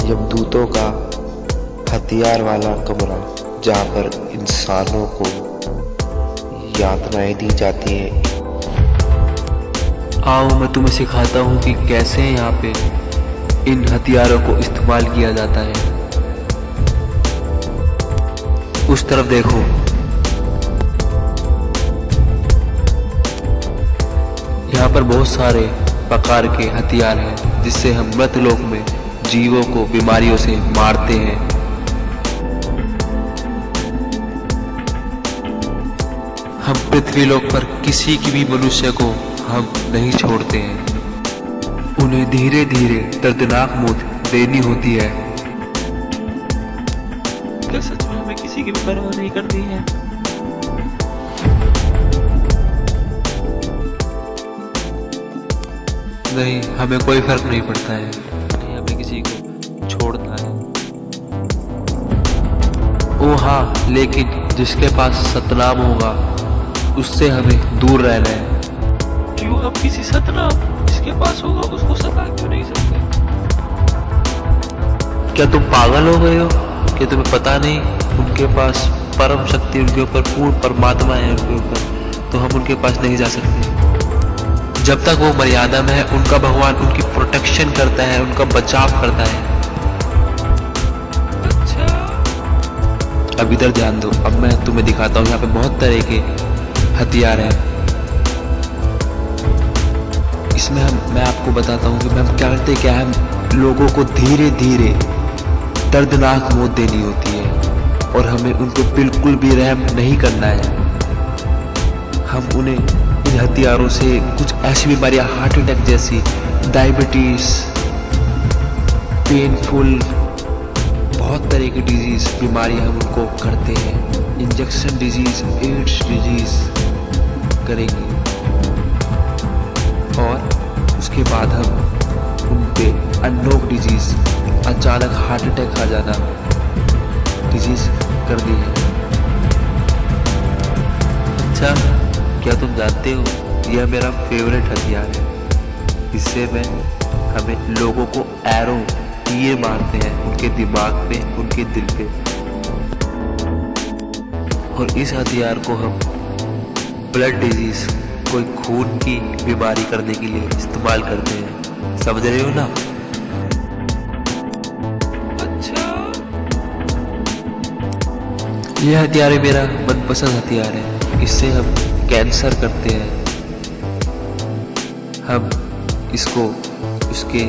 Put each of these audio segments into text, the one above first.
यमदूतों का हथियार वाला कमरा, जहाँ पर इंसानों को यातनाएं दी जाती हैं। आओ मैं तुम्हें सिखाता हूँ कि कैसे यहाँ पे इन हथियारों को इस्तेमाल किया जाता है। उस तरफ देखो, यहाँ पर बहुत सारे प्रकार के हथियार हैं जिससे हम मृतलोक में जीवों को बीमारियों से मारते हैं। हम पृथ्वीलोक पर किसी की भी मनुष्य को हम नहीं छोड़ते हैं। उन्हें धीरे धीरे दर्दनाक मौत देनी होती है। क्या सच में हमें किसी की भी परवाह नहीं करनी है? नहीं, हमें कोई फर्क नहीं पड़ता है। नहीं, हमें किसी को छोड़ना है। ओ हाँ, लेकिन जिसके पास सतनाम होगा उससे हमें दूर रहना है। क्यों? हम किसी सतनाम जिसके पास होगा उसको सता क्यों नहीं सकते? क्या तुम पागल हो गए हो? क्या तुम्हें पता नहीं उनके पास परम शक्ति, उनके ऊपर पूर्ण परमात्मा है उनके ऊपर, तो हम उनके पास नहीं जा सकते। जब तक वो मर्यादा में है, उनका भगवान उनकी प्रोटेक्शन करता है, उनका बचाव करता है। अच्छा, अब इधर ध्यान दो। अब मैं तुम्हें दिखाता हूँ, यहाँ पे बहुत तरह के हथियार हैं। इसमें मैं आपको बताता हूँ कि हम क्या करते हैं। क्या है, लोगों को धीरे धीरे दर्दनाक मौत देनी होती है और हमें उनको बिल्कुल भी रहम नहीं करना है। हम उन्हें इन हथियारों से कुछ ऐसी बीमारियां, हार्ट अटैक जैसी, डायबिटीज, पेनफुल, बहुत तरह की डिजीज बीमारियां हम उनको करते हैं। इंजेक्शन डिजीज, एड्स डिजीज करेंगे और उसके बाद हम उन पे अननोन डिजीज, अचानक हार्ट अटैक आ जाना, डिजीज कर दी है। अच्छा, क्या तुम जानते हो, यह मेरा फेवरेट हथियार है। इससे हमें लोगों को एरो, तीर मारते हैं उनके दिमाग पे, उनके दिल पे। और इस हथियार को हम ब्लड डिजीज, कोई खून की बीमारी करने के लिए इस्तेमाल करते हैं। समझ रहे हो ना? अच्छा, यह हथियार मेरा मनपसंद हथियार है। इससे हम कैंसर करते हैं। हम इसको उसके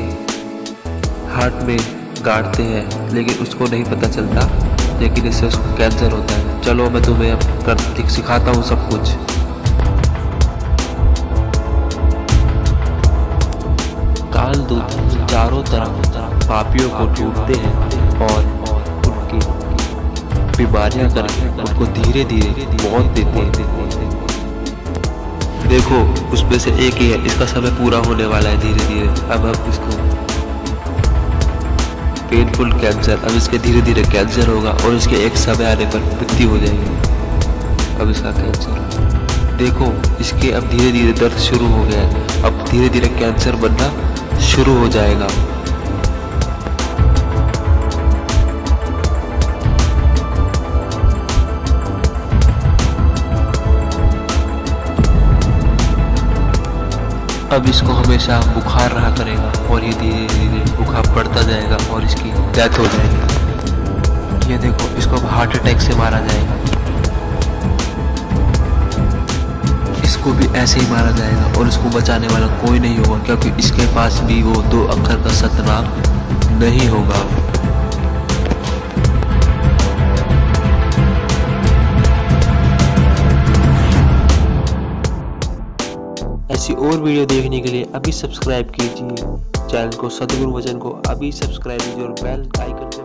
हार्ट में गाड़ते हैं, लेकिन उसको नहीं पता चलता, लेकिन इससे उसको कैंसर होता है। चलो मैं तुम्हें अब सिखाता हूँ सब कुछ। कालदूत चारों तरफ पापियों को ढूंढते हैं और उनकी बीमारियां करके उनको धीरे धीरे मौत देते हैं। देखो, उसमें से एक ही है, इसका समय पूरा होने वाला है धीरे धीरे। अब हम इसको पेनफुल कैंसर, अब इसके धीरे धीरे कैंसर होगा और इसके एक समय आने पर मृत्यु हो जाएगी। अब इसका कैंसर देखो, इसके अब धीरे धीरे दर्द शुरू हो गया है। अब धीरे धीरे कैंसर बनना शुरू हो जाएगा। अब इसको हमेशा बुखार रहा करेगा और ये धीरे धीरे बुखार बढ़ता जाएगा और इसकी डेथ हो जाएगी। ये देखो, इसको अब हार्ट अटैक से मारा जाएगा। इसको भी ऐसे ही मारा जाएगा और इसको बचाने वाला कोई नहीं होगा, क्योंकि इसके पास भी वो 2 अक्षर का सतनाम नहीं होगा। ऐसी और वीडियो देखने के लिए अभी सब्सक्राइब कीजिए चैनल को, सद्गुरु वचन को अभी सब्सक्राइब कीजिए और बेल आइकन